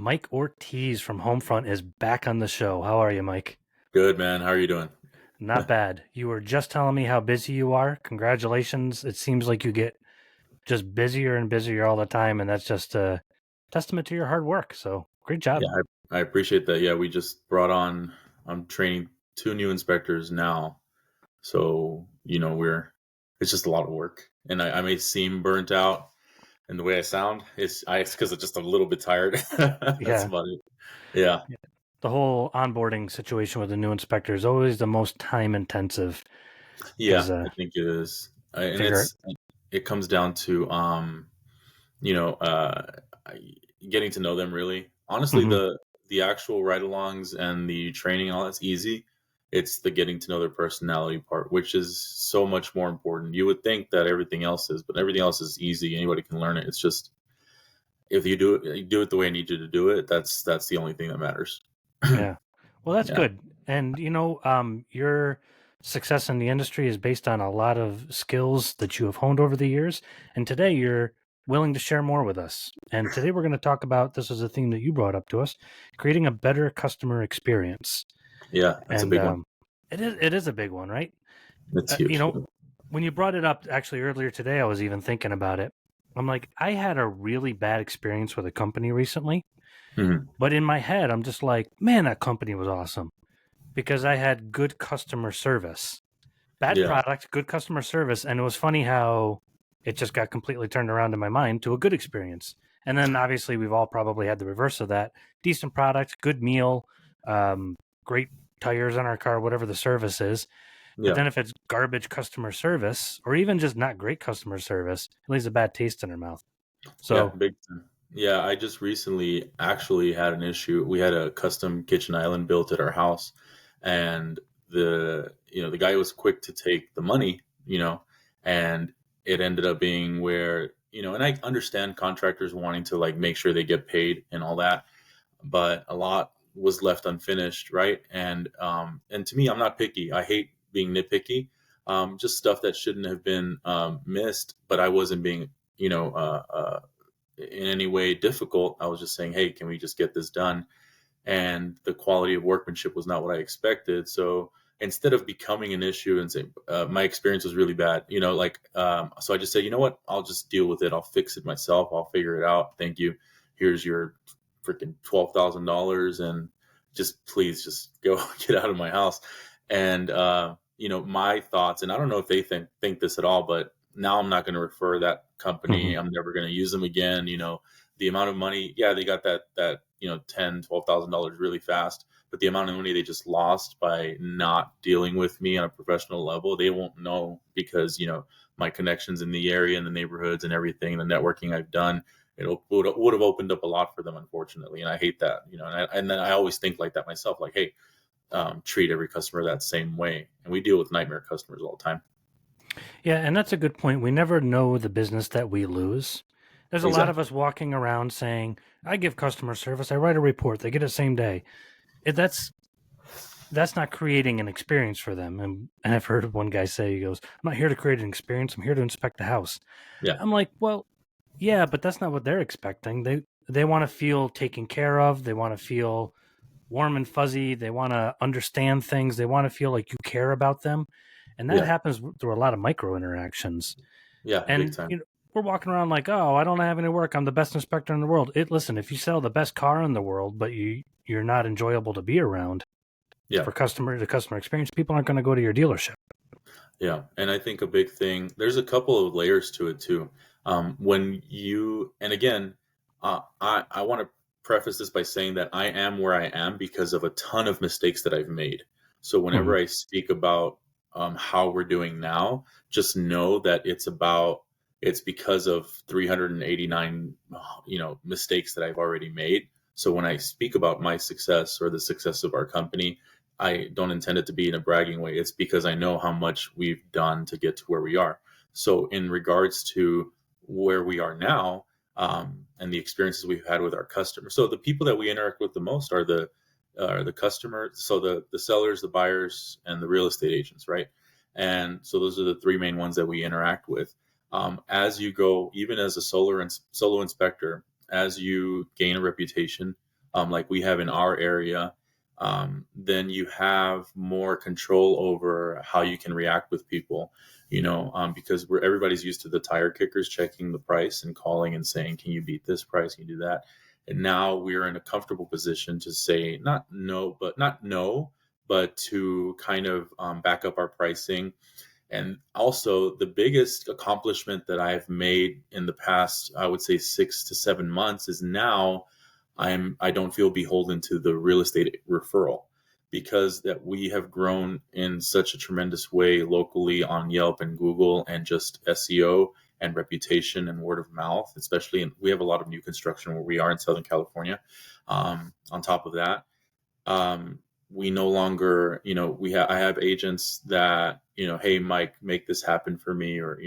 Mike Ortiz from Homefront is back on the show. How are you, Mike? Good, man. How are you doing? Not bad. You were just telling me how busy you are. Congratulations. It seems like you get just busier and busier all the time, and that's just a testament to your hard work. So great Yeah, job. I appreciate that. Yeah, we just brought on, I'm training two new inspectors now. So, it's just a lot of work. And I may seem burnt out in the way I sound. It's because I'm just a little bit tired. That's Yeah. about it. Yeah. The whole onboarding situation with the new inspector is always the most time intensive Yeah, because I think it is. And figure it. it comes down to, you know, getting to know them really. Honestly, Hmm. the actual ride-alongs and the training and all that's easy. It's the getting to know their personality part, which is so much more important. You would think that everything else is, but everything else is easy. Anybody can learn it. It's just if you do it the way I need you to do it. That's the only thing that matters. Yeah. Well, that's Yeah, good. And your success in the industry is based on a lot of skills that you have honed over the years. And today you're willing to share more with us. And today we're going to talk about this is a theme that you brought up to us, creating a better customer experience. yeah, that's a And big one. it is a big one, right? It's Uh, you huge. know, when you brought it up actually earlier today, I was even thinking about it. I'm like, I had a really bad experience with a company recently, Mhm. but in my head, I'm just like, man, that company was awesome because I had good customer service. Bad Yeah, product, good customer service. And it was funny how it just got completely turned around in my mind to a good experience. And then obviously, we've all probably had the reverse of that decent product, good meal, um, great tires on our car, whatever the service is. But yeah, then if it's garbage customer service or even just not great customer service, it leaves a bad taste in our mouth. yeah, So, big time. Yeah, I just recently actually had an issue. We had a custom kitchen island built at our house, and the guy was quick to take the money, and it ended up being where, and I understand contractors wanting to like make sure they get paid and all that, but a lot was left unfinished, right? And to me, I'm not picky. I hate being nitpicky. Just stuff that shouldn't have been missed, but I wasn't being, in any way difficult. I was just saying, hey, can we just get this done? And the quality of workmanship was not what I expected. So instead of becoming an issue and saying my experience was really bad, so I just said, you know what, I'll just deal with it. I'll fix it myself. I'll figure it out. Thank you. Here's your freaking $12,000, and just please just go get out of my house. And my thoughts, and I don't know if they think this at all, but now I'm not going to refer that company. mhm. I'm never going to use them again. The amount of money, yeah, they got that $10,000, $12,000 really fast, but the amount of money they just lost by not dealing with me on a professional level, they won't know because my connections in the area and the neighborhoods and everything, the networking I've done, it would have opened up a lot for them, unfortunately. And I hate that, and then I always think like that myself, like, hey, treat every customer that same way. And we deal with nightmare customers all the time. Yeah, and that's a good point. We never know the business that we lose. There's a lot of Exactly. us walking around saying, I give customer service, I write a report, they get it same day. That's not creating an experience for them. And I've heard one guy say, he goes, I'm not here to create an experience, I'm here to inspect the house. Yeah. I'm like, well, yeah, but that's not what they're expecting. They want to feel taken care of, they want to feel warm and fuzzy, they want to understand things, they want to feel like you care about them. And that Yeah. happens through a lot of micro interactions. Yeah. Big And time. we're walking around like, oh, I don't have any work. I'm the best inspector in the world. Listen, if you sell the best car in the world, but you're not enjoyable to be around Yeah. for customer experience, people aren't going to go to your dealership. Yeah, and I think a big thing, there's a couple of layers to it too. And again, I want to preface this by saying that I am where I am because of a ton of mistakes that I've made. So Hmm. whenever I speak about how we're doing now, just know that it's because of 389, mistakes that I've already made. So when I speak about my success or the success of our company, I don't intend it to be in a bragging way. It's because I know how much we've done to get to where we are. So, in regards to where we are now, and the experiences we've had with our customers, so the people that we interact with the most are the customers, so the sellers, the buyers, and the real estate agents, right? And so those are the three main ones that we interact with. As you go, even as a solo inspector, as you gain a reputation, like we have in our area, then you have more control over how you can react with people, because everybody's used to the tire kickers checking the price and calling and saying, can you beat this price? Can you do that? And now we're in a comfortable position to say, not no, but to kind of back up our pricing. And also, the biggest accomplishment that I've made in the past, I would say 6 to 7 months, is now I don't feel beholden to the real estate referral, because that we have grown in such a tremendous way locally on Yelp and Google, and just SEO and reputation and word of mouth, especially. And we have a lot of new construction where we are in Southern California. On top of that, we no longer, I have agents that, hey, Mike, make this happen for me, or,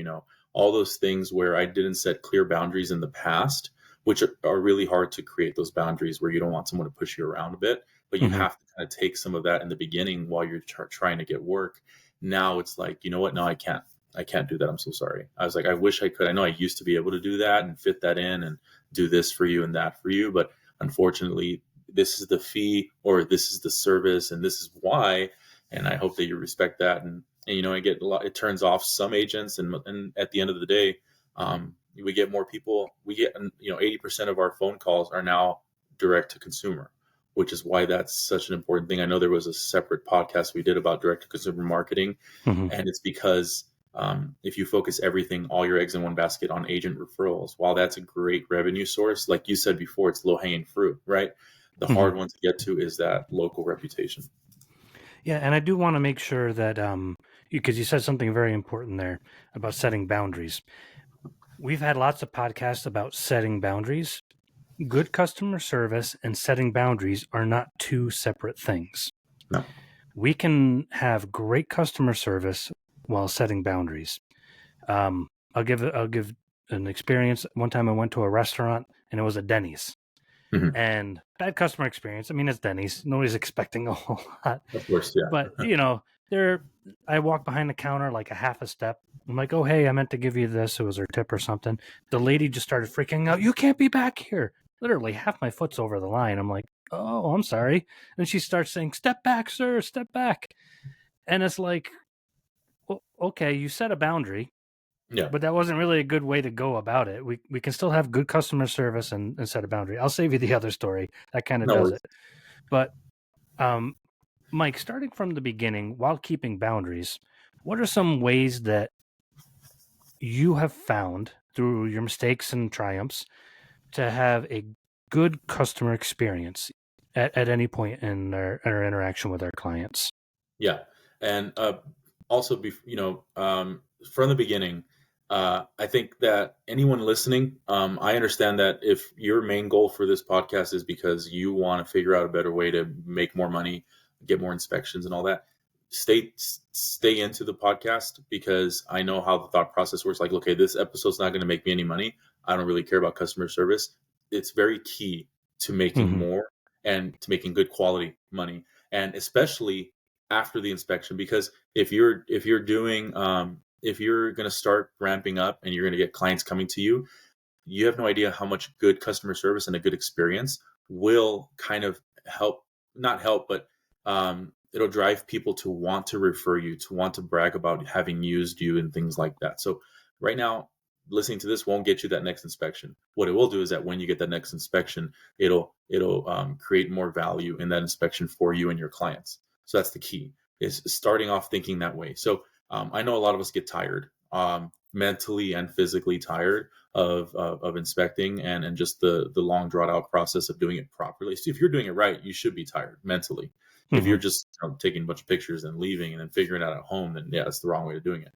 all those things where I didn't set clear boundaries in the past, which are really hard to create, those boundaries where you don't want someone to push you around a bit, but you Mm-hmm. have to kind of take some of that in the beginning while you're trying to get work. Now it's like, you know what? No, I can't do that. I'm so sorry. I was like, I wish I could. I know I used to be able to do that and fit that in and do this for you and that for you, but unfortunately, this is the fee, or this is the service, and this is why. And I hope that you respect that. And I get a lot. It turns off some agents, and at the end of the day, we get more people. We get 80% of our phone calls are now direct to consumer, which is why that's such an important thing. I know there was a separate podcast we did about direct to consumer marketing, Mm-hmm. and it's because if you focus all your eggs in one basket on agent referrals, while that's a great revenue source, like you said before, it's low hanging fruit, right? The Mm-hmm. hard one to get to is that local reputation. Yeah, and I do want to make sure that because you said something very important there about setting boundaries. We've had lots of podcasts about setting boundaries. Good customer service and setting boundaries are not two separate things. No. We can have great customer service while setting boundaries. I'll give an experience. One time I went to a restaurant and it was a Denny's. Mm-hmm. And bad customer experience. I mean, it's Denny's. Nobody's expecting a whole lot. Of course, yeah. But, I walked behind the counter like a half a step. I'm like, oh, hey, I meant to give you this. It was her tip or something. The lady just started freaking out. You can't be back here. Literally half my foot's over the line. I'm like, oh, I'm sorry. And she starts saying, step back, sir, step back. And it's like, okay, you set a boundary. Yeah. But that wasn't really a good way to go about it. We can still have good customer service and set a boundary. I'll save you the other story. That kind of No does worries. it. But Mike, starting from the beginning, while keeping boundaries, what are some ways that you have found through your mistakes and triumphs to have a good customer experience at any point in our interaction with our clients? Yeah. And also, from the beginning, I think that anyone listening, I understand that if your main goal for this podcast is because you want to figure out a better way to make more money, get more inspections and all that, stay into the podcast, because I know how the thought process works. Like, okay, this episode's not going to make me any money. I don't really care about customer service. It's very key to making Mm-hmm. more and to making good quality money, and especially after the inspection. Because if you're doing if you're going to start ramping up and you're going to get clients coming to you, you have no idea how much good customer service and a good experience will kind of not help, but it'll drive people to want to refer you, to want to brag about having used you and things like that. So right now, listening to this won't get you that next inspection. What it will do is that when you get that next inspection, it'll create more value in that inspection for you and your clients. So that's the key, is starting off thinking that way. So I know a lot of us get tired, mentally and physically tired of inspecting and just the long drawn out process of doing it properly. So if you're doing it right, you should be tired mentally. If Mm-hmm. you're just taking a bunch of pictures and leaving and then figuring it out at home, then yeah, that's the wrong way of doing it.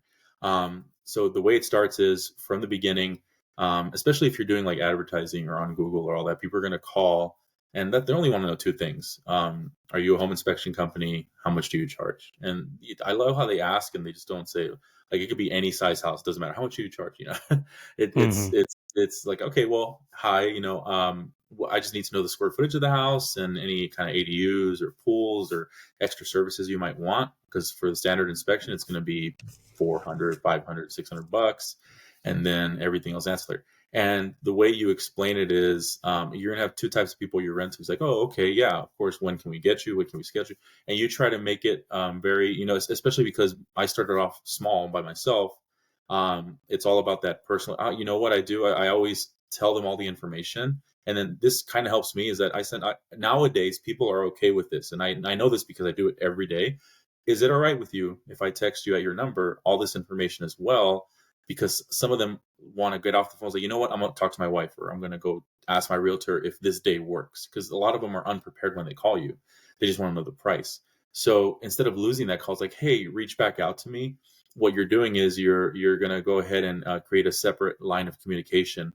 So the way it starts is from the beginning, especially if you're doing like advertising or on Google or all that, people are going to call, and that they only want to know two things. Are you a home inspection company? How much do you charge? And I love how they ask, and they just don't say, like, it could be any size house, doesn't matter how much you charge. Mm-hmm. It's like, okay, well, hi, I just need to know the square footage of the house and any kind of ADUs or pools or extra services you might want. Because for the standard inspection, it's going to be 400, 500, $600, and then everything else ancillary. And the way you explain it is, you're gonna have two types of people you rent to. It's like, oh, okay, yeah, of course. When can we get you? When can we schedule? And you try to make it very, especially because I started off small by myself. It's all about that personal. You know what I do? I always tell them all the information, and then this kind of helps me is that nowadays people are okay with this, and I know this because I do it every day. Is it all right with you if I text you at your number all this information as well? Because some of them want to get off the phone. Like, you know what? I'm going to talk to my wife, or I'm going to go ask my realtor if this day works. Because a lot of them are unprepared when they call you. They just want to know the price. So instead of losing that call, it's like, hey, reach back out to me. What you're doing is you're going to go ahead and create a separate line of communication,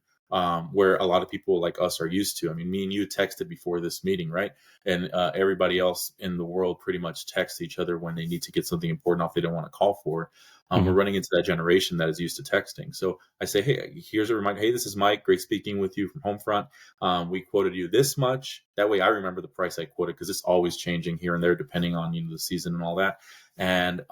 where a lot of people like us are used to. I mean, me and you texted before this meeting, right? And everybody else in the world pretty much texts each other when they need to get something important off they don't want to call for. We're Mhm. running into that generation that is used to texting. So I say, hey, here's a reminder. Hey, this is Mike. Great speaking with you from Homefront. We quoted you this much. That way I remember the price I quoted, because it's always changing here and there depending on the season and all that. And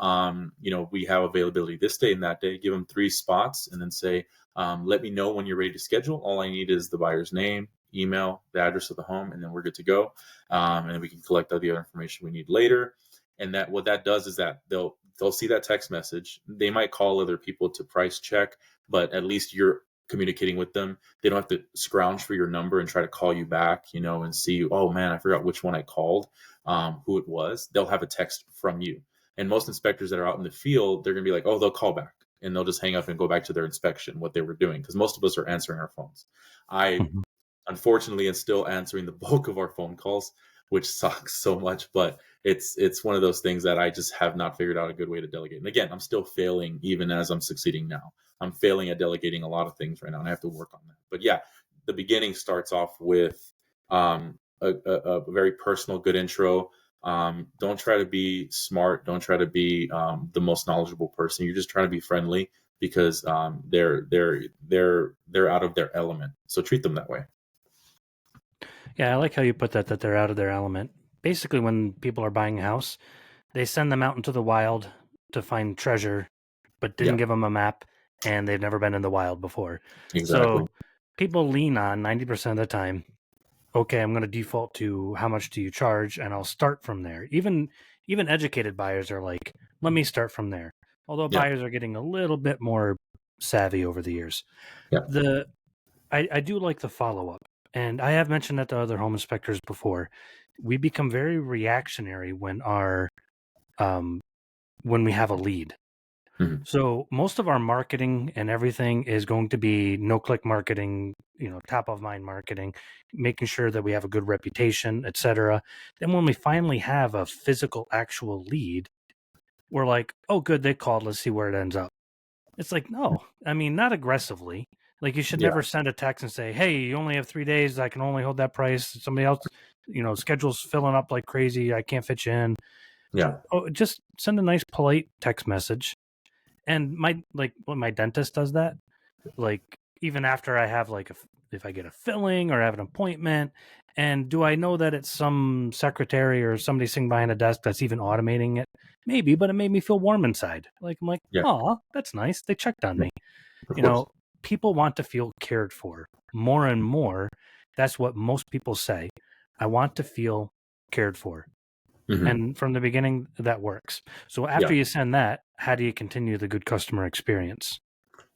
we have availability this day and that day. Give them 3 spots and then say, let me know when you're ready to schedule. All I need is the buyer's name, email, the address of the home, and then we're good to go. And then we can collect all the other information we need later. And that what that does is that they'll see that text message. They might call other people to price check, but at least you're communicating with them. They don't have to scrounge for your number and try to call you back, and see, oh man, I forgot which one I called, who it was. They'll have a text from you. And most inspectors that are out in the field, they're going to be like, oh, they'll call back, and they'll just hang up and go back to their inspection, what they were doing. Because most of us are answering our phones. I Mhm. unfortunately am still answering the bulk of our phone calls, which sucks so much, but it's one of those things that I just have not figured out a good way to delegate. And again, I'm still failing even as I'm succeeding now. I'm failing at delegating a lot of things right now, and I have to work on that. But yeah, the beginning starts off with a very personal, good intro. Don't try to be smart. Don't try to be the most knowledgeable person. You're just trying to be friendly, because they're out of their element. So treat them that way. Yeah, I like how you put that they're out of their element. Basically, when people are buying a house, they send them out into the wild to find treasure, but didn't Yeah, give them a map, and they've never been in the wild before. exactly. So people lean on 90% of the time, okay, I'm going to default to how much do you charge, and I'll start from there. Even educated buyers are like, let me start from there. Although Yeah, buyers are getting a little bit more savvy over the years. yeah. The I do like the follow up, and I have mentioned that to other home inspectors before. We become very reactionary um, when we have a lead. Mhm. So most of our marketing and everything is going to be no click marketing, top of mind marketing, making sure that we have a good reputation, etc. Then when we finally have a physical actual lead, we're like, oh good, they called, let's see where it ends up. It's like, no, I mean, not aggressively. Like, you should Yeah, never send a text and say, hey, you only have 3 days. I can only hold that price. Somebody else, schedule's filling up like crazy. I can't fit you in. yeah, Oh, just send a nice, polite text message. And when my dentist does that, like, even after I have, like, if I get a filling or have an appointment, and do I know that it's some secretary or somebody sitting behind a desk that's even automating it? Maybe, but it made me feel warm inside. Like, I'm like, yeah, oh, that's nice. They checked on yeah. me. Of you course. know, People want to feel cared for more and more. That's what most people say. I want to feel cared for. Hmm. And from the beginning, that works. So after Yeah, you send that, how do you continue the good customer experience?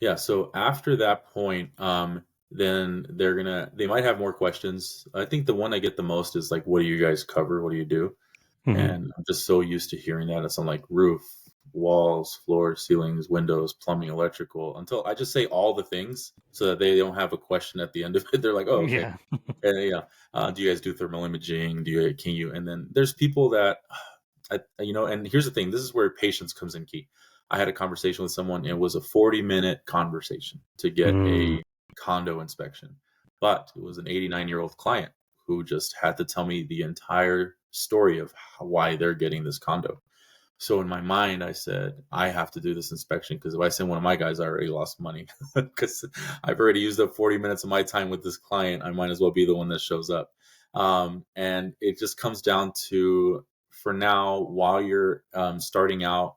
yeah. So after that point, then they might have more questions. I think the one I get the most is like, what do you guys cover? What do you do? Hmm. And I'm just so used to hearing that. It's on like roof, walls, floors, ceilings, windows, plumbing, electrical, until I just say all the things so that they don't have a question at the end of it. They're like, oh, okay. Yeah. And do you guys do thermal imaging? And then there's people that, and here's the thing, this is where patience comes in key. I had a conversation with someone. It was a 40-minute conversation to get Mm. a condo inspection, but it was an 89-year-old client who just had to tell me the entire story of why they're getting this condo. So in my mind, I said, I have to do this inspection, because if I send one of my guys, I already lost money, because I've already used up 40 minutes of my time with this client. I might as well be the one that shows up. And it just comes down to, for now, while you're starting out,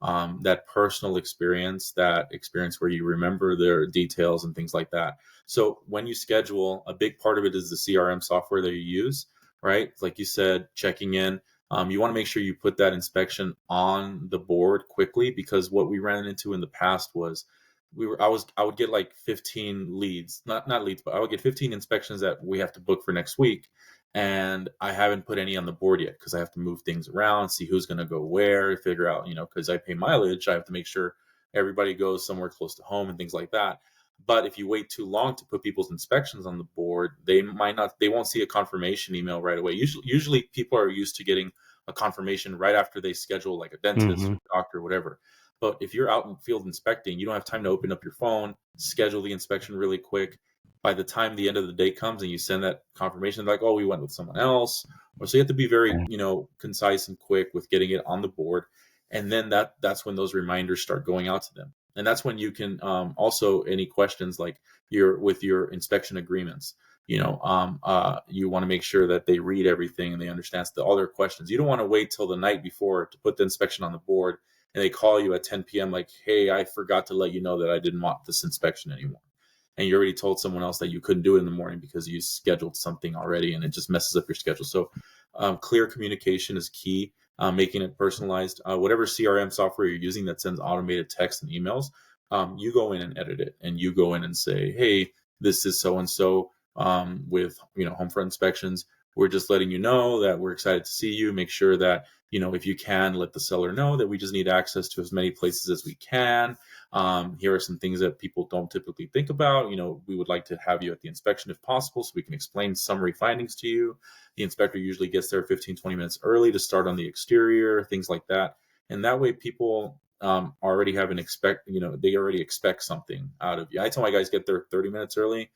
that personal experience, that experience where you remember their details and things like that. So when you schedule, a big part of it is the CRM software that you use, right? Like you said, checking in. You want to make sure you put that inspection on the board quickly, because what we ran into in the past was I would get like 15 leads, not leads, but I would get 15 inspections that we have to book for next week, and I haven't put any on the board yet because I have to move things around, see who's going to go where, figure out, because I pay mileage, I have to make sure everybody goes somewhere close to home and things like that. But if you wait too long to put people's inspections on the board, they won't see a confirmation email right away. Usually people are used to getting a confirmation right after they schedule, like a dentist or doctor, whatever. But if you're out in field inspecting, you don't have time to open up your phone, schedule the inspection really quick. By the time the end of the day comes and you send that confirmation, like, oh, we went with someone else. Or so you have to be very, concise and quick with getting it on the board. And then that's when those reminders start going out to them. And that's when you can also, any questions like with your inspection agreements, you want to make sure that they read everything and they understand all their questions. You don't want to wait till the night before to put the inspection on the board and they call you at 10 p.m. like, hey, I forgot to let you know that I didn't want this inspection anymore. And you already told someone else that you couldn't do it in the morning because you scheduled something already, and it just messes up your schedule. So clear communication is key, making it personalized. Whatever CRM software you're using that sends automated text and emails, you go in and edit it, and you go in and say, hey, this is so-and-so with Homefront Inspections. We're just letting you know that we're excited to see you. Make sure that, if you can, let the seller know that we just need access to as many places as we can. Here are some things that people don't typically think about. We would like to have you at the inspection if possible, so we can explain summary findings to you. The inspector usually gets there 15, 20 minutes early to start on the exterior, things like that. And that way people already have they already expect something out of you. I tell my guys get there 30 minutes early,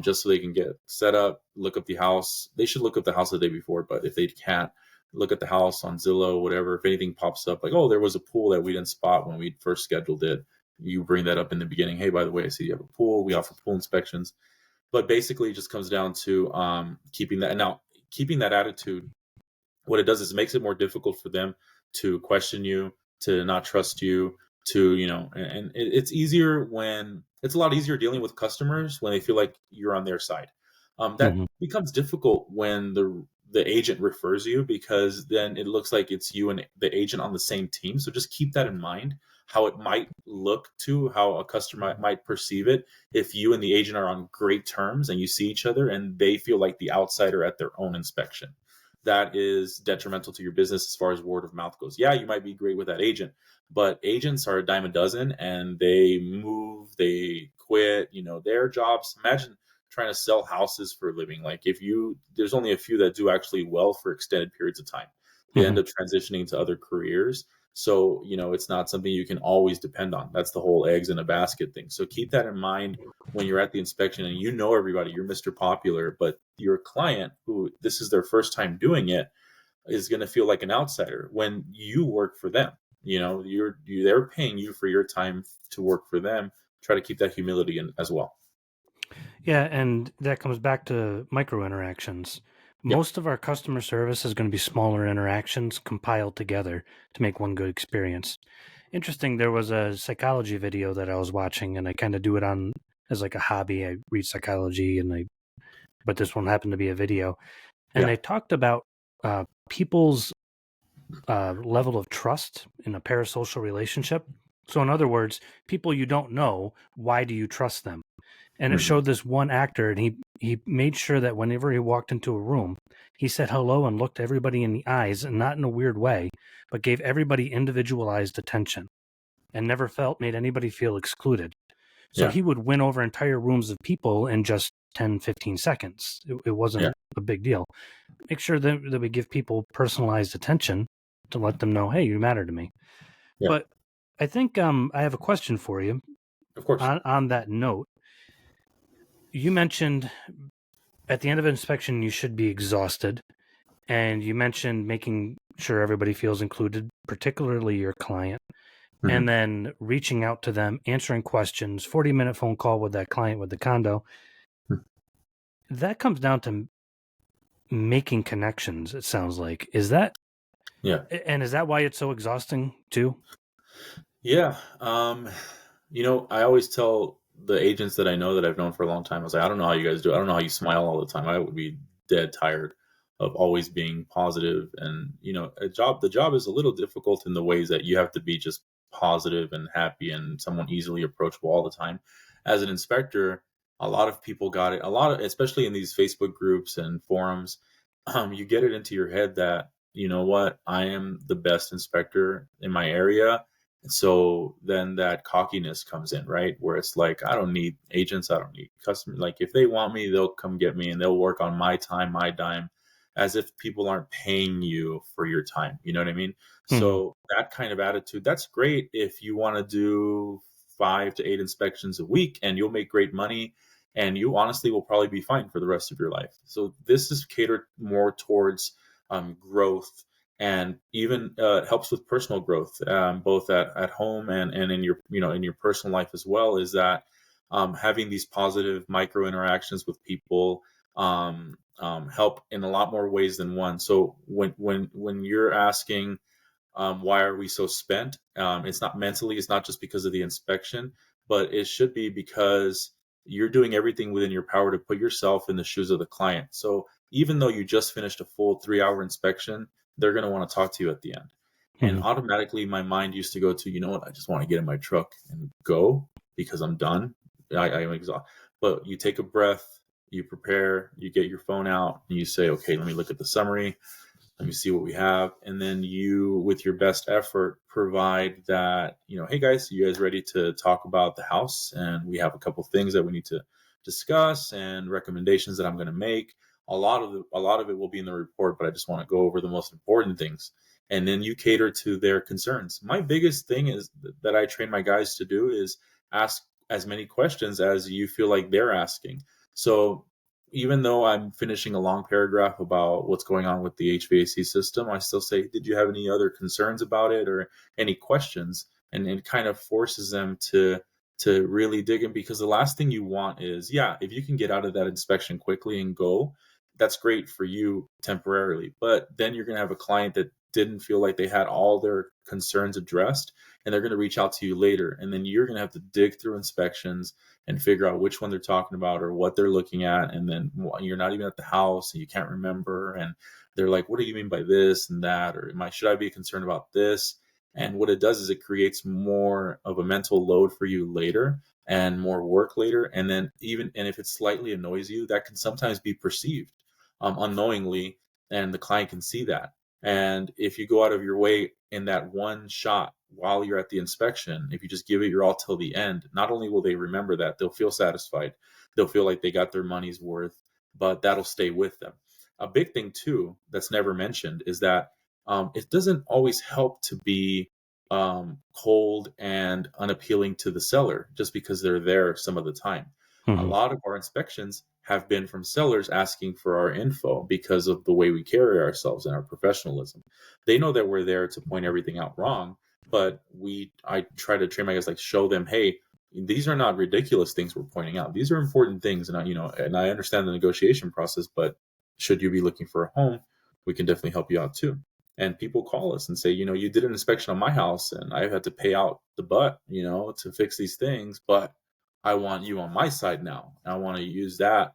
just so they can get set up, look up the house. They should look up the house the day before, but if they can't, look at the house on Zillow, whatever. If anything pops up, like, oh, there was a pool that we didn't spot when we first scheduled it, you bring that up in the beginning. Hey, by the way, I see you have a pool. We offer pool inspections. But basically, it just comes down to keeping that. Now, keeping that attitude, what it does is it makes it more difficult for them to question you, to not trust you, and it's a lot easier dealing with customers when they feel like you're on their side. That becomes difficult when the agent refers you, because then it looks like it's you and the agent on the same team. So just keep that in mind, how it might look to how a customer might perceive it if you and the agent are on great terms and you see each other and they feel like the outsider at their own inspection. That is detrimental to your business as far as word of mouth goes. Yeah, you might be great with that agent, but agents are a dime a dozen, and they move, they quit, their jobs. Imagine trying to sell houses for a living. Like, there's only a few that do actually well for extended periods of time. They end up transitioning to other careers. So, it's not something you can always depend on. That's the whole eggs in a basket thing. So keep that in mind when you're at the inspection and everybody, you're Mr. Popular, but your client, who this is their first time doing it, is going to feel like an outsider when you work for them. They're paying you for your time to work for them. Try to keep that humility in as well. Yeah, and that comes back to micro interactions. Most of our customer service is going to be smaller interactions compiled together to make one good experience. Interesting, there was a psychology video that I was watching, and I kind of do it on as like a hobby. I read psychology, but this one happened to be a video. And they talked about people's level of trust in a parasocial relationship. So in other words, people you don't know, why do you trust them? And it showed this one actor, and he made sure that whenever he walked into a room, he said hello and looked everybody in the eyes, and not in a weird way, but gave everybody individualized attention and never made anybody feel excluded. So he would win over entire rooms of people in just 10, 15 seconds. It wasn't a big deal. Make sure that we give people personalized attention to let them know, hey, you matter to me. But I think I have a question for you. Of course. On that note, you mentioned at the end of an inspection, you should be exhausted. And you mentioned making sure everybody feels included, particularly your client, and then reaching out to them, answering questions, 40-minute phone call with that client with the condo. That comes down to making connections, it sounds like. Is that? Yeah. And is that why it's so exhausting too? Yeah. I always tell the agents that I know that I've known for a long time, I was like, I don't know how you guys do it. I don't know how you smile all the time. I would be dead tired of always being positive. And, the job is a little difficult in the ways that you have to be just positive and happy and someone easily approachable all the time. As an inspector, a lot of people got it, especially in these Facebook groups and forums, you get it into your head that, you know what, I am the best inspector in my area, so then that cockiness comes in, right? Where it's like, I don't need agents, I don't need customers. Like if they want me, they'll come get me and they'll work on my time, my dime, as if people aren't paying you for your time. You know what I mean? Hmm. So that kind of attitude, that's great if you want to do 5 to 8 inspections a week and you'll make great money and you honestly will probably be fine for the rest of your life. So this is catered more towards growth, and even helps with personal growth, both at home and in your in your personal life as well. Is that having these positive micro interactions with people help in a lot more ways than one. So when you're asking why are we so spent? It's not mentally, it's not just because of the inspection, but it should be because you're doing everything within your power to put yourself in the shoes of the client. So even though you just finished a full 3 hour inspection, they're going to want to talk to you at the end. And Hmm. automatically, my mind used to go to, you know what, I just want to get in my truck and go because I'm done. I am exhausted. But you take a breath, you prepare, you get your phone out, and you say, okay, let me look at the summary, let me see what we have, and then you with your best effort provide that, hey guys, you guys ready to talk about the house, and we have a couple things that we need to discuss and recommendations that I'm going to make. A lot of it will be in the report, but I just want to go over the most important things, and then you cater to their concerns. My biggest thing is that I train my guys to do is ask as many questions as you feel like they're asking. So even though I'm finishing a long paragraph about what's going on with the HVAC system, I still say, did you have any other concerns about it or any questions? And it kind of forces them to really dig in, because the last thing you want is, yeah, if you can get out of that inspection quickly and go, that's great for you temporarily. But then you're going to have a client that didn't feel like they had all their concerns addressed, and they're going to reach out to you later. And then you're going to have to dig through inspections and figure out which one they're talking about or what they're looking at. And then you're not even at the house and you can't remember. And they're like, what do you mean by this and that? Or should I be concerned about this? And what it does is it creates more of a mental load for you later and more work later. And then and if it slightly annoys you, that can sometimes be perceived unknowingly, and the client can see that. And if you go out of your way in that one shot while you're at the inspection, if you just give it your all till the end, not only will they remember that, they'll feel satisfied, they'll feel like they got their money's worth, but that'll stay with them. A big thing too that's never mentioned is that it doesn't always help to be cold and unappealing to the seller just because they're there some of the time. A Hmm. lot of our inspections have been from sellers asking for our info because of the way we carry ourselves and our professionalism. They know that we're there to point everything out wrong, but I try to train my guys, like, show them, hey, these are not ridiculous things we're pointing out. These are important things, and I understand the negotiation process, but should you be looking for a home, we can definitely help you out too. And people call us and say, you did an inspection on my house and I've had to pay out the butt, to fix these things, but I want you on my side now. I want to use that,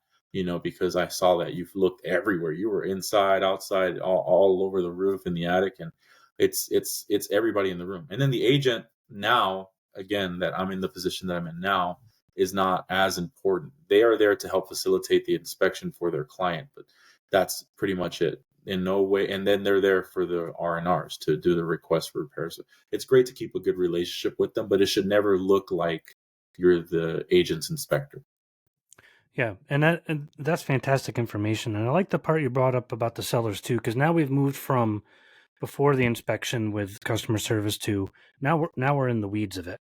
because I saw that you've looked everywhere. You were inside, outside, all over the roof, in the attic, and it's everybody in the room. And then the agent now, again, that I'm in the position that I'm in now, is not as important. They are there to help facilitate the inspection for their client, but that's pretty much it. In no way, and then they're there for the R&Rs to do the request for repairs. It's great to keep a good relationship with them, but it should never look like you're the agent's inspector. Yeah, and that's fantastic information. And I like the part you brought up about the sellers too, because now we've moved from before the inspection with customer service to now we're in the weeds of it.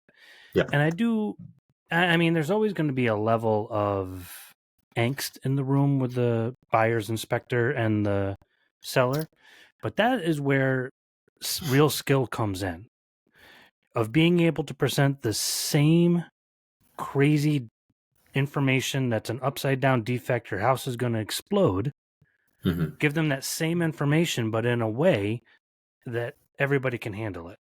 Yeah. And I mean, there's always going to be a level of angst in the room with the buyer's inspector and the seller, but that is where real skill comes in, of being able to present the same crazy information that's an upside down defect, your house is going to explode. Hmm. Give them that same information, but in a way that everybody can handle it.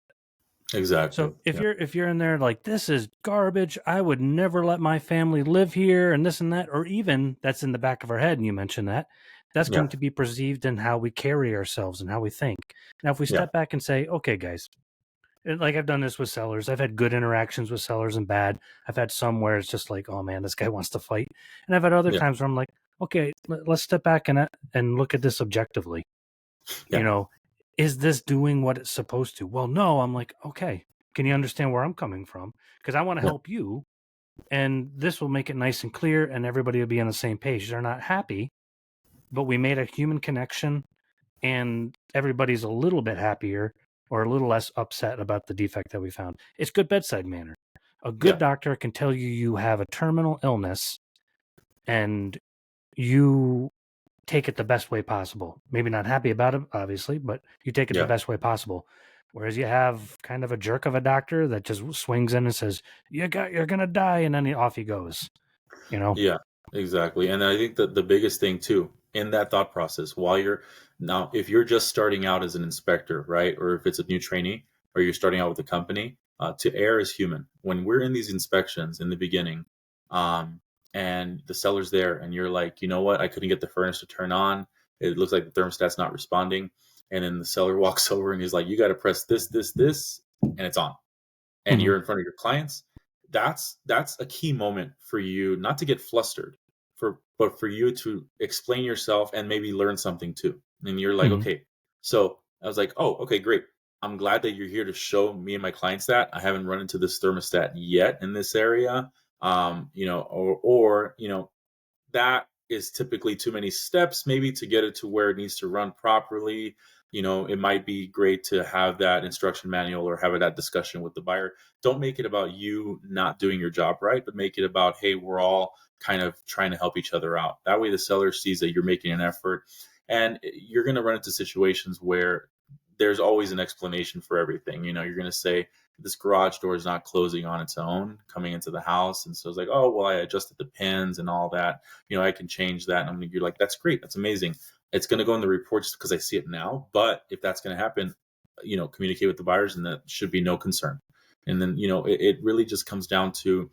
Exactly. So if Yeah. you're in there like, this is garbage, I would never let my family live here, and this and that, or even that's in the back of our head, and you mentioned that, that's Yeah. going to be perceived in how we carry ourselves and how we think. Now, if we Yeah. step back and say, okay, guys, like I've done this with sellers, I've had good interactions with sellers and bad. I've had some where it's just like, oh man, this guy wants to fight, and I've had other Yeah. times where I'm like, okay, let's step back and look at this objectively. You Yeah. know, is this doing what it's supposed to? Well, no. I'm like, okay, can you understand where I'm coming from? Because I want to Yeah. help you, and this will make it nice and clear, and everybody will be on the same page. They're not happy, but we made a human connection, and everybody's a little bit happier or a little less upset about the defect that we found. It's good bedside manner. A good Yeah. doctor can tell you you have a terminal illness, and you take it the best way possible. Maybe not happy about it, obviously, but you take it the Yeah. best way possible. Whereas you have kind of a jerk of a doctor that just swings in and says, you're gonna die," and then off he goes. You know. Yeah, exactly. And I think that the biggest thing too in that thought process, while you're now, if you're just starting out as an inspector, right, or if it's a new trainee, or you're starting out with a company, to err is human. When we're in these inspections in the beginning, um, and the seller's there, and you're like, you know what, I couldn't get the furnace to turn on. It looks like the thermostat's not responding. And then the seller walks over and he's like, you got to press this, this, this, and it's on, and Mm-hmm. you're in front of your clients, that's a key moment for you not to get flustered, but for you to explain yourself and maybe learn something too. And you're like, Mm-hmm. okay, so I was like, oh, okay, great. I'm glad that you're here to show me and my clients that I haven't run into this thermostat yet in this area. Or that is typically too many steps maybe to get it to where it needs to run properly. It might be great to have that instruction manual or have that discussion with the buyer. Don't make it about you not doing your job right, but make it about, hey, we're all kind of trying to help each other out. That way the seller sees that you're making an effort, and you're going to run into situations where there's always an explanation for everything. You're going to say, this garage door is not closing on its own coming into the house. And so it's like, oh, well, I adjusted the pins and all that. I can change that. And you're like, that's great. That's amazing. It's going to go in the report just because I see it now. But if that's going to happen, communicate with the buyers, and that should be no concern. And then, it really just comes down to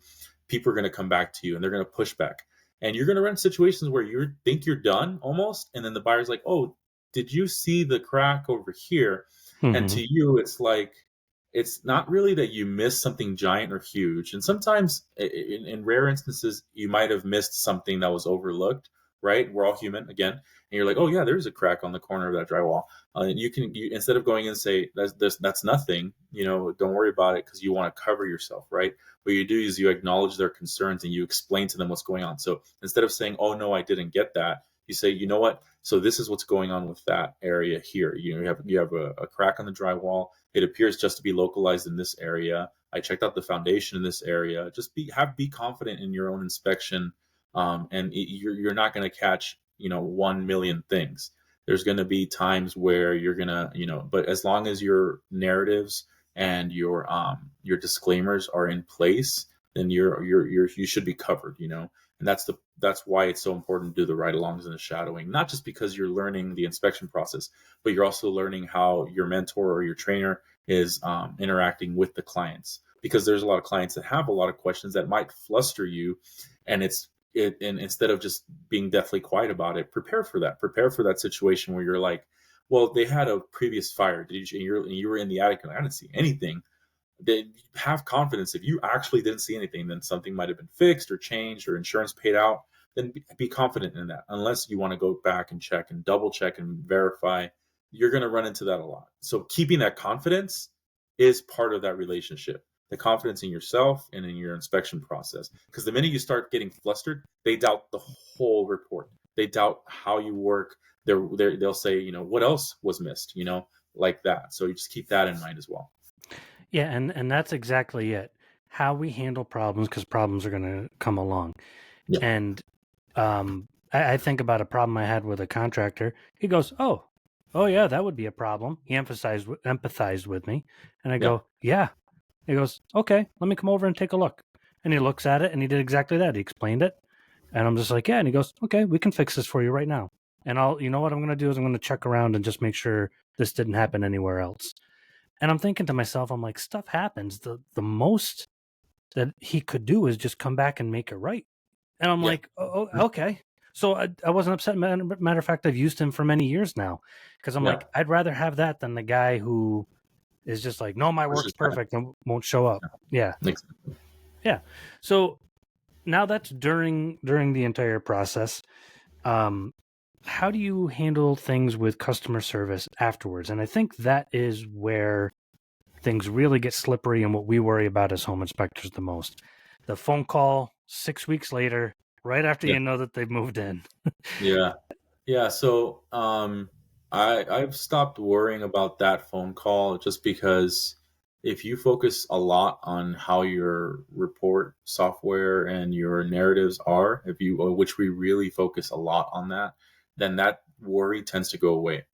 people are going to come back to you and they're going to push back. And you're going to run situations where you think you're done almost. And then the buyer's like, oh, did you see the crack over here? And Mm-hmm. to you, it's like, it's not really that you missed something giant or huge. And sometimes, in rare instances, you might have missed something that was overlooked, right? We're all human again. And you're like, oh, yeah, there's a crack on the corner of that drywall. And instead of going and say, that's nothing, don't worry about it, because you want to cover yourself, right? What you do is you acknowledge their concerns and you explain to them what's going on. So instead of saying, oh, no, I didn't get that, you say, you know what? So this is what's going on with that area here. You have a crack on the drywall. It appears just to be localized in this area. I checked out the foundation in this area. Just be confident in your own inspection, and you're not going to catch 1 million things. There's going to be times where you're gonna but as long as your narratives and your disclaimers are in place, then you should be covered. And that's why it's so important to do the ride-alongs and the shadowing, not just because you're learning the inspection process, but you're also learning how your mentor or your trainer is interacting with the clients. Because there's a lot of clients that have a lot of questions that might fluster you, and and instead of just being deathly quiet about it, prepare for that. Prepare for that situation where you're like, well, they had a previous fire. You were in the attic and I didn't see anything. Then have confidence. If you actually didn't see anything, then something might have been fixed or changed or insurance paid out. Then be confident in that. Unless you want to go back and check and double check and verify, you're going to run into that a lot. So keeping that confidence is part of that relationship. The confidence in yourself and in your inspection process. Because the minute you start getting flustered, they doubt the whole report. They doubt how you work. They'll say, what else was missed, like that. So you just keep that in mind as well. Yeah, and that's exactly it. How we handle problems, because problems are going to come along. Yeah. And I think about a problem I had with a contractor. He goes, oh yeah, that would be a problem. He empathized with me, and I Yeah. go, yeah. He goes, okay, let me come over and take a look. And he looks at it, and he did exactly that. He explained it, and I'm just like, yeah. And he goes, okay, we can fix this for you right now. And you know what I'm going to do is I'm going to check around and just make sure this didn't happen anywhere else. And I'm thinking to myself, I'm like, stuff happens. The most that he could do is just come back and make it right. And I'm Yeah. like, okay. So I wasn't upset. Matter of fact, I've used him for many years now because I'm Yeah. like, I'd rather have that than the guy who is just like, no, my work's Pushes back. perfect and won't show up. Yeah. Makes- Yeah. So now that's during the entire process. Um, how do you handle things with customer service afterwards? And I think that is where things really get slippery and what we worry about as home inspectors the most. The phone call 6 weeks later, right after Yeah. you know that they've moved in. Yeah. Yeah. So I've stopped worrying about that phone call just because if you focus a lot on how your report software and your narratives are, if you which we really focus a lot on that, then that worry tends to go away.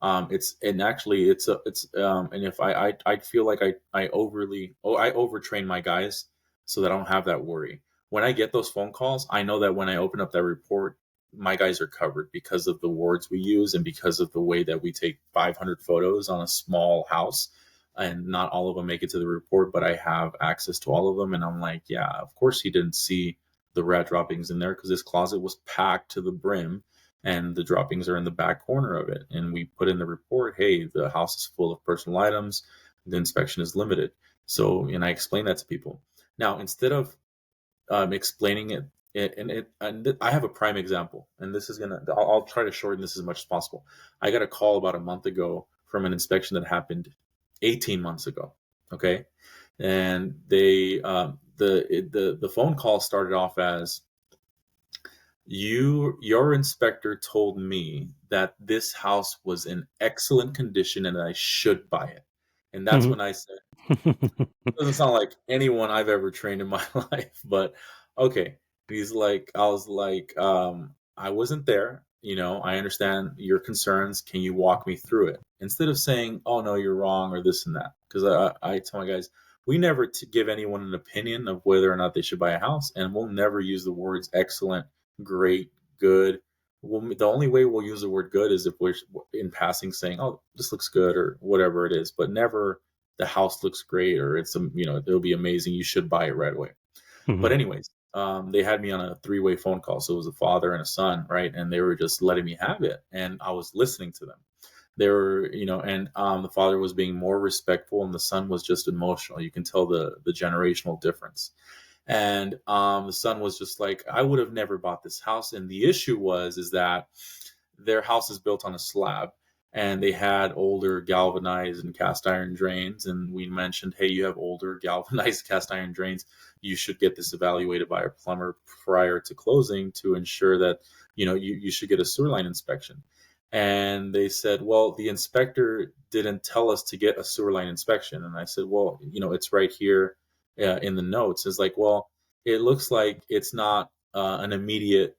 It's and actually it's and if I feel like I overtrain my guys so that I don't have that worry. When I get those phone calls, I know that when I open up that report, my guys are covered because of the words we use and because of the way that we take 500 photos on a small house, and not all of them make it to the report, but I have access to all of them, and I'm like, yeah, of course he didn't see the rat droppings in there because this closet was packed to the brim and the droppings are in the back corner of it. And we put in the report, hey, the house is full of personal items, the inspection is limited. So, and I explain that to people. Now, instead of explaining and I have a prime example, and this is I'll try to shorten this as much as possible. I got a call about a month ago from an inspection that happened 18 months ago. Okay, and the phone call started off as, your inspector told me that this house was in excellent condition and I should buy it. And that's Mhm. when I said, doesn't sound like anyone I've ever trained in my life, but okay. He's like, I was like, I wasn't there. I understand your concerns. Can you walk me through it? Instead of saying, oh no, you're wrong or this and that. Because I tell my guys, we never give anyone an opinion of whether or not they should buy a house. And we'll never use the words excellent, great, good. The only way we'll use the word good is if we're in passing saying, oh, this looks good or whatever it is, but never the house looks great or it'll be amazing, you should buy it right away. But Mhm. anyways, they had me on a three-way phone call, so it was a father and a son, right? And they were just letting me have it, and I was listening to them. They were, and the father was being more respectful and the son was just emotional. You can tell the generational difference. And the son was just like, I would have never bought this house. And the issue is that their house is built on a slab, and they had older galvanized and cast iron drains. And we mentioned, hey, you have older galvanized cast iron drains, you should get this evaluated by a plumber prior to closing to ensure that you should get a sewer line inspection. And they said, well, the inspector didn't tell us to get a sewer line inspection. And I said, well, it's right here in the notes. It's like, well, it looks like it's not an immediate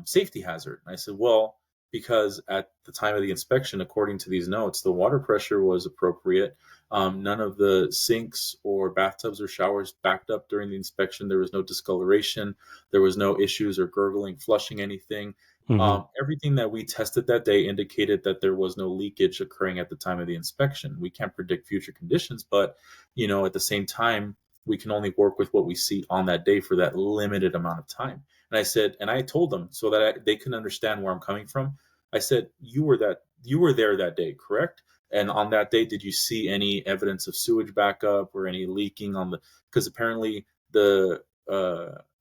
safety hazard. And I said, well, because at the time of the inspection, according to these notes, the water pressure was appropriate. None of the sinks or bathtubs or showers backed up during the inspection. There was no discoloration. There was no issues or gurgling, flushing anything. Mhm. Everything that we tested that day indicated that there was no leakage occurring at the time of the inspection. We can't predict future conditions, but at the same time, we can only work with what we see on that day for that limited amount of time. And I said, and I told them so that they can understand where I'm coming from. I said, you were there that day, correct? And on that day, did you see any evidence of sewage backup or any leaking on the? Because apparently the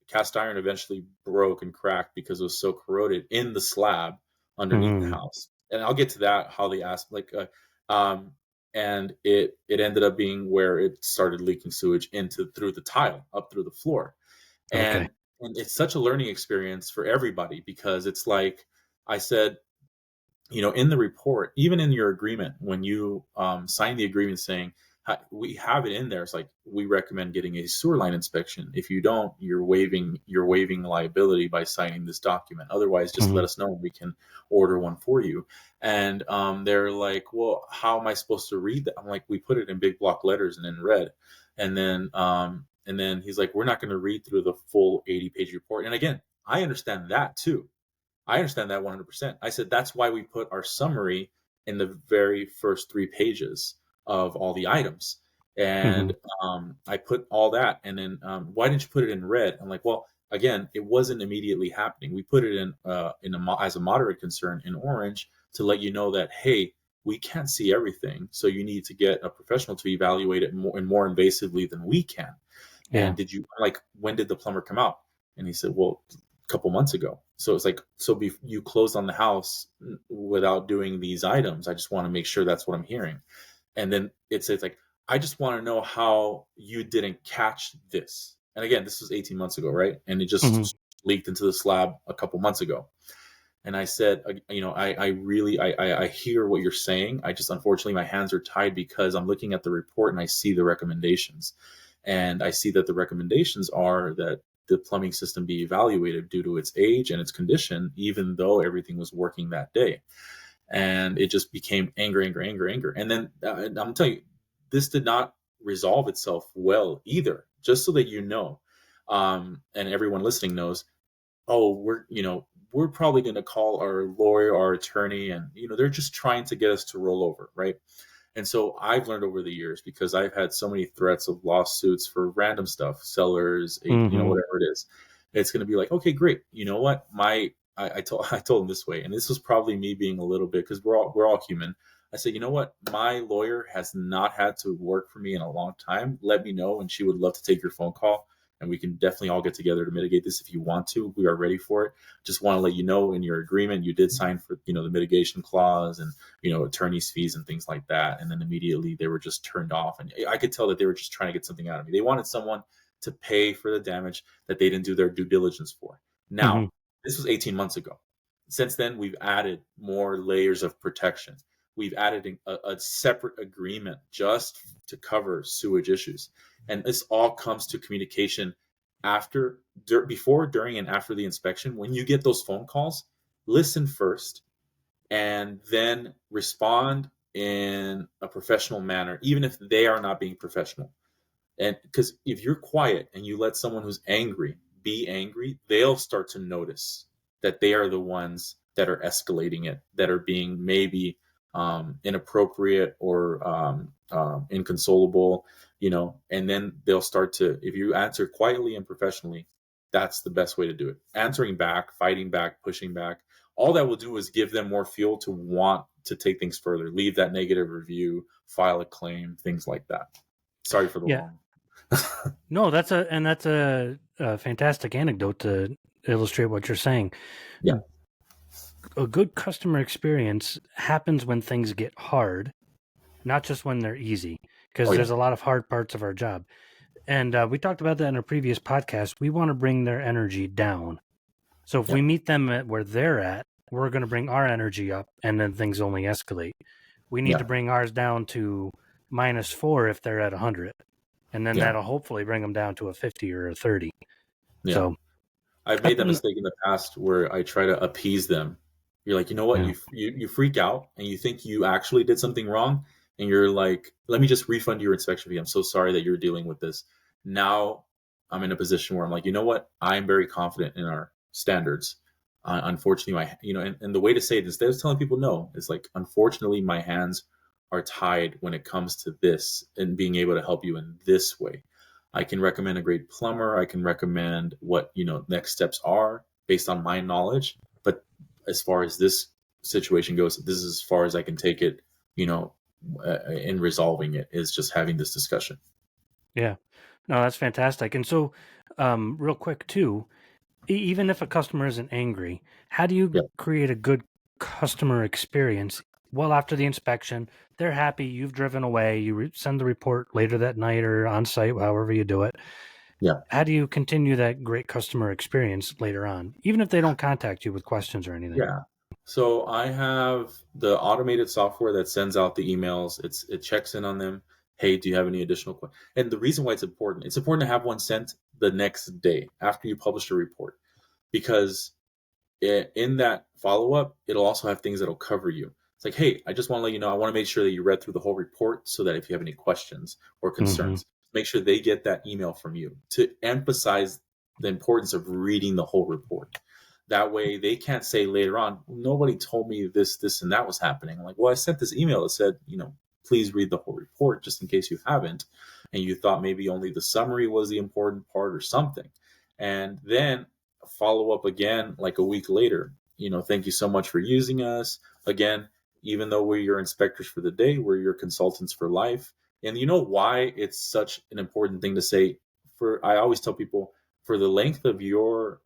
cast iron eventually broke and cracked because it was so corroded in the slab underneath the Mhm. house. And I'll get to that, how they asked, um, and it ended up being where it started leaking sewage into through the tile up through the floor. Okay. And it's such a learning experience for everybody because it's like I said, in the report, even in your agreement, when you sign the agreement saying we have it in there, it's like we recommend getting a sewer line inspection. If you don't, you're waiving liability by signing this document. Otherwise, just let Mhm. us know and we can order one for you. And they're like, well, how am I supposed to read that? I'm like, we put it in big block letters and in red. And then he's like, we're not going to read through the full 80-page report. And again, I understand that too. I understand that 100%. I said that's why we put our summary in the very first 3 pages of all the items. Hmm. And I put all that, and then why didn't you put it in red? I'm like, well, again, it wasn't immediately happening. We put it as a moderate concern in orange to let you know that, hey, we can't see everything, so you need to get a professional to evaluate it more invasively than we can. Yeah. And when did the plumber come out? And he said, well, a couple months ago. So it's like, you closed on the house without doing these items. I just want to make sure that's what I'm hearing. And then it's like, I just want to know how you didn't catch this. And again, this was 18 months ago, right? And it Hmm. just leaked into the slab a couple months ago. And I said, I really, I hear what you're saying. I just, unfortunately, my hands are tied because I'm looking at the report and I see the recommendations. And I see that the recommendations are that the plumbing system be evaluated due to its age and its condition, even though everything was working that day. And it just became anger, anger, anger, anger. And then I'm telling you, this did not resolve itself well either, just so that you know. And everyone listening knows, oh, we're probably going to call our lawyer, our attorney, and they're just trying to get us to roll over, right? And so I've learned over the years, because I've had so many threats of lawsuits for random stuff, sellers, Hmm. whatever it is. It's going to be like, okay, great. You know what? I told him this way, and this was probably me being a little bit, because we're all human. I said, you know what? My lawyer has not had to work for me in a long time. Let me know, and she would love to take your phone call, and we can definitely all get together to mitigate this if you want to. We are ready for it. Just want to let you know, in your agreement, you did sign for the mitigation clause and attorney's fees and things like that. And then immediately they were just turned off, and I could tell that they were just trying to get something out of me. They wanted someone to pay for the damage that they didn't do their due diligence for. Hmm. Now, this was 18 months ago. Since then, we've added more layers of protection. We've added a separate agreement just to cover sewage issues. And this all comes to communication before, during, and after the inspection. When you get those phone calls, listen first and then respond in a professional manner, even if they are not being professional. And because if you're quiet and you let someone who's angry be angry, they'll start to notice that they are the ones that are escalating it, that are being maybe inappropriate or inconsolable, and then they'll start to, if you answer quietly and professionally, that's the best way to do it. Answering back, fighting back, pushing back, all that will do is give them more fuel to want to take things further, leave that negative review, file a claim, things like that. Sorry for the Yeah. long. No, that's a fantastic anecdote to illustrate what you're saying. Yeah. A good customer experience happens when things get hard, not just when they're easy, Oh because yeah. there's a lot of hard parts of our job. And we talked about that in a previous podcast. We want to bring their energy down. So if Yeah. we meet them at where they're at, we're going to bring our energy up, and then things only escalate. We need to Yeah. bring ours down to -4 if they're at 100, and then Yeah. that'll hopefully bring them down to a 50 or a 30. Yeah. So I've that's made that been, mistake in the past where I try to appease them. You're like, you know what? yeah, You freak out and you think you actually did something wrong, and you're like, let me just refund your inspection fee. I'm so sorry that you're dealing with this. Now I'm in a position where I'm like, you know what? I'm very confident in our standards. Unfortunately, and the way to say it, instead of telling people no, is like, unfortunately, my hands are tied when it comes to this and being able to help you in this way. I can recommend a great plumber. I can recommend what next steps are based on my knowledge. But as far as this situation goes, this is as far as I can take it. You know, in resolving it is just having this discussion. yeah. No, that's fantastic. And so, real quick too, even if a customer isn't angry, how do you Yeah, create a good customer experience? Well, after the inspection, they're happy. You've driven away. You send the report later that night or on site, however you do it. yeah, How do you continue that great customer experience later on, even if they don't contact you with questions or anything? yeah. So I have the automated software that sends out the emails. It checks in on them. Hey, do you have any additional questions? And the reason why it's important to have one sent the next day after you publish a report, because in that follow up, it'll also have things that'll cover you. It's like, hey, I just want to let you know, I want to make sure that you read through the whole report so that if you have any questions or Hmm. concerns, make sure they get that email from you to emphasize the importance of reading the whole report. That way they can't say later on, nobody told me this, and that was happening. I'm like, well, I sent this email that said, please read the whole report just in case you haven't, and you thought maybe only the summary was the important part or something. And then follow up again like a week later. Thank you so much for using us. Again, even though we're your inspectors for the day, we're your consultants for life. And you know why it's such an important thing to say? I always tell people, for the length of your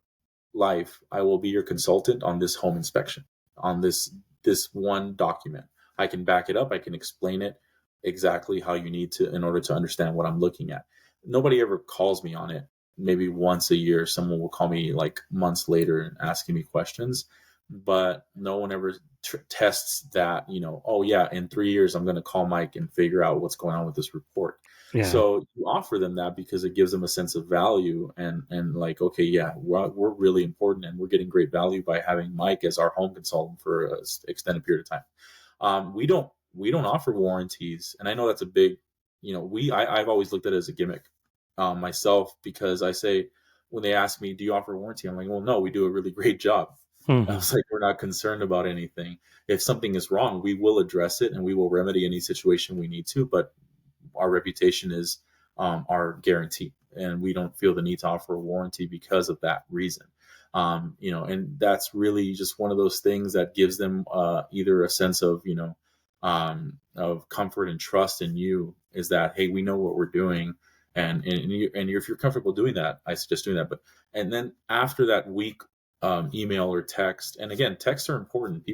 life, I will be your consultant on this home inspection, on this one document. I can back it up. I can explain it exactly how you need to in order to understand what I'm looking at. Nobody ever calls me on it. Maybe once a year, someone will call me like months later and asking me questions, but no one ever tests that, oh yeah, in 3 years, I'm going to call Mike and figure out what's going on with this report. Yeah. So you offer them that because it gives them a sense of value and like, okay, yeah, we're really important and we're getting great value by having Mike as our home consultant for an extended period of time. We don't offer warranties, and I know that's a big, I've always looked at it as a gimmick myself, because I say, when they ask me, do you offer a warranty? I'm like, well, no, we do a really great job. I Hmm. was like, we're not concerned about anything. If something is wrong, we will address it and we will remedy any situation we need to, but our reputation is our guarantee, and we don't feel the need to offer a warranty because of that reason. And that's really just one of those things that gives them either a sense of comfort and trust in you, is that, hey, we know what we're doing, and if you're comfortable doing that, I suggest doing that. But and then after that week, email or text, and again, texts are important.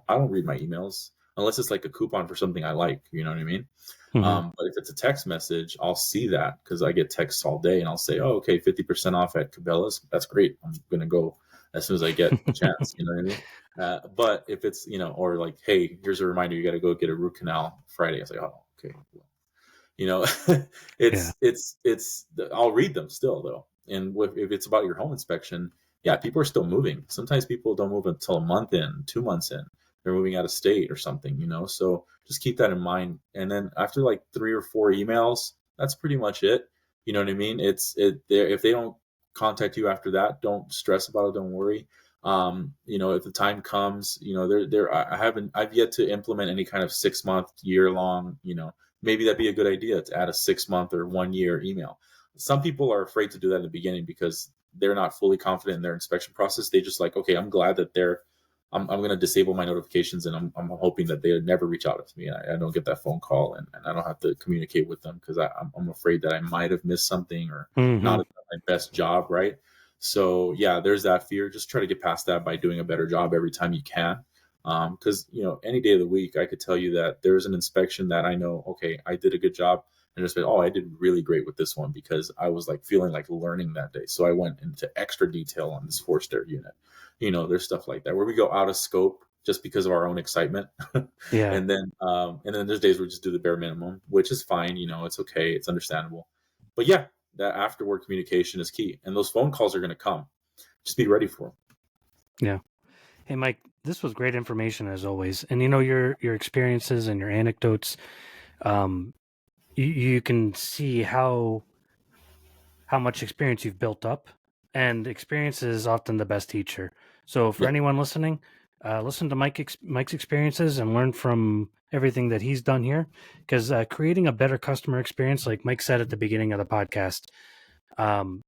I don't read my emails unless it's like a coupon for something I like. You know what I mean? Hmm. But if it's a text message, I'll see that because I get texts all day, and I'll say, "Oh, okay, 50% off at Cabela's. That's great. I'm gonna go as soon as I get a chance." You know what I mean? But if it's or like, "Hey, here's a reminder, you got to go get a root canal Friday." I say, "Oh, okay." you know Yeah. it's I'll read them still though. And if it's about your home inspection, yeah, people are still moving. Sometimes people don't move until a month in, 2 months in, they're moving out of state or something, so just keep that in mind. And then after like 3 or 4 emails, that's pretty much it. You know what I mean? If they don't contact you after that, don't stress about it, don't worry. If the time comes, I've yet to implement any kind of 6 month, year long, maybe that'd be a good idea to add a 6 month or 1 year email. Some people are afraid to do that in the beginning because they're not fully confident in their inspection process. They just like, okay, I'm glad that I'm going to disable my notifications, and I'm hoping that they never reach out to me. I don't get that phone call, and I don't have to communicate with them because I'm afraid that I might have missed something or not Hmm. have done my best job. Right. So yeah, there's that fear. Just try to get past that by doing a better job every time you can. Because any day of the week, I could tell you that there's an inspection that I know, okay, I did a good job, and just like, oh, I did really great with this one because I was like feeling like learning that day, so I went into extra detail on this forced air unit. There's stuff like that where we go out of scope just because of our own excitement, Yeah. and then there's days where we just do the bare minimum, which is fine. It's okay, it's understandable. But yeah, that afterward communication is key, and those phone calls are going to come. Just be ready for them. Yeah. Hey, Mike, this was great information as always. And your experiences and your anecdotes, um, you can see how much experience you've built up, and experience is often the best teacher. So for Yeah, anyone listening, listen to Mike's experiences and learn from everything that he's done here, because creating a better customer experience, like Mike said at the beginning of the podcast, um,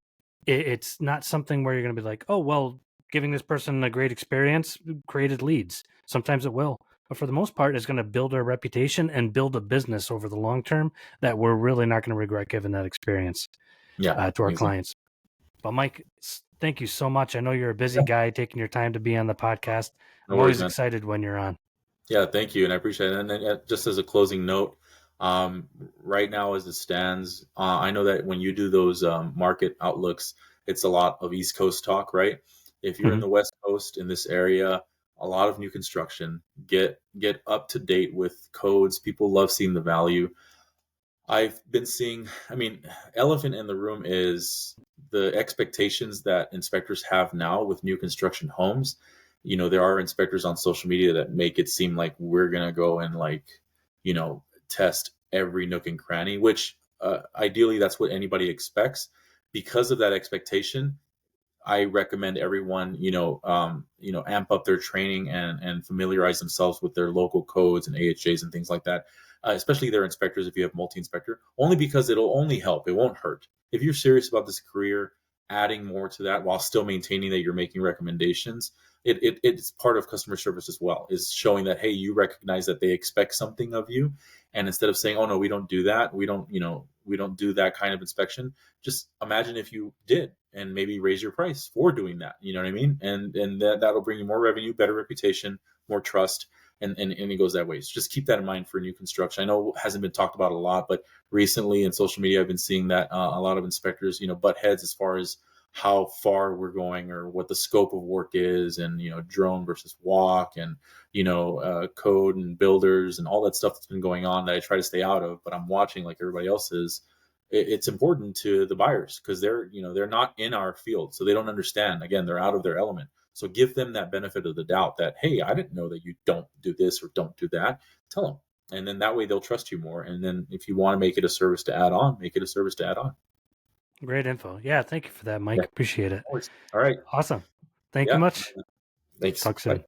it's not something where you're going to be like, oh, well, giving this person a great experience created leads. Sometimes it will. But for the most part, it's going to build our reputation and build a business over the long term that we're really not going to regret giving that experience yeah, to our exactly. clients. But Mike, thank you so much. I know you're a busy guy taking your time to be on the podcast. No I'm worries, always man. excited when you're on. Yeah, thank you, and I appreciate it. And then, just as a closing note, right now as it stands, I know that when you do those market outlooks, it's a lot of East Coast talk, right? If you're in Mhm. the West Coast in this area, a lot of new construction. Get up to date with codes. People love seeing the value. I've been seeing, I mean, elephant in the room is the expectations that inspectors have now with new construction homes. There are inspectors on social media that make it seem like we're going to go and like, test every nook and cranny, which ideally that's what anybody expects. Because of that expectation, I recommend everyone, amp up their training and familiarize themselves with their local codes and AHJs and things like that. especially their inspectors if you have multi-inspector, only because it'll only help. It won't hurt. If you're serious about this career, adding more to that while still maintaining that you're making recommendations, it's part of customer service as well, is showing that, hey, you recognize that they expect something of you. And instead of saying, oh no, we don't do that, we don't do that kind of inspection, just imagine if you did, and maybe raise your price for doing that. You know what I mean? And that'll bring you more revenue, better reputation, more trust, and it goes that way. So just keep that in mind for new construction. I know it hasn't been talked about a lot, but recently in social media, I've been seeing that a lot of inspectors, butt heads as far as how far we're going or what the scope of work is, and drone versus walk, and code and builders and all that stuff that's been going on that I try to stay out of, but I'm watching like everybody else is. It's important to the buyers because they're not in our field, so they don't understand. Again, they're out of their element. So give them that benefit of the doubt that, hey, I didn't know that you don't do this or don't do that. Tell them, and then that way they'll trust you more. And then if you want to make it a service to add on, make it a service to add on. Great info. Yeah, thank you for that, Yeah, Mike. Appreciate it. of course. All right. Awesome. Thank you Yeah. much. Thanks. Talk Bye. soon.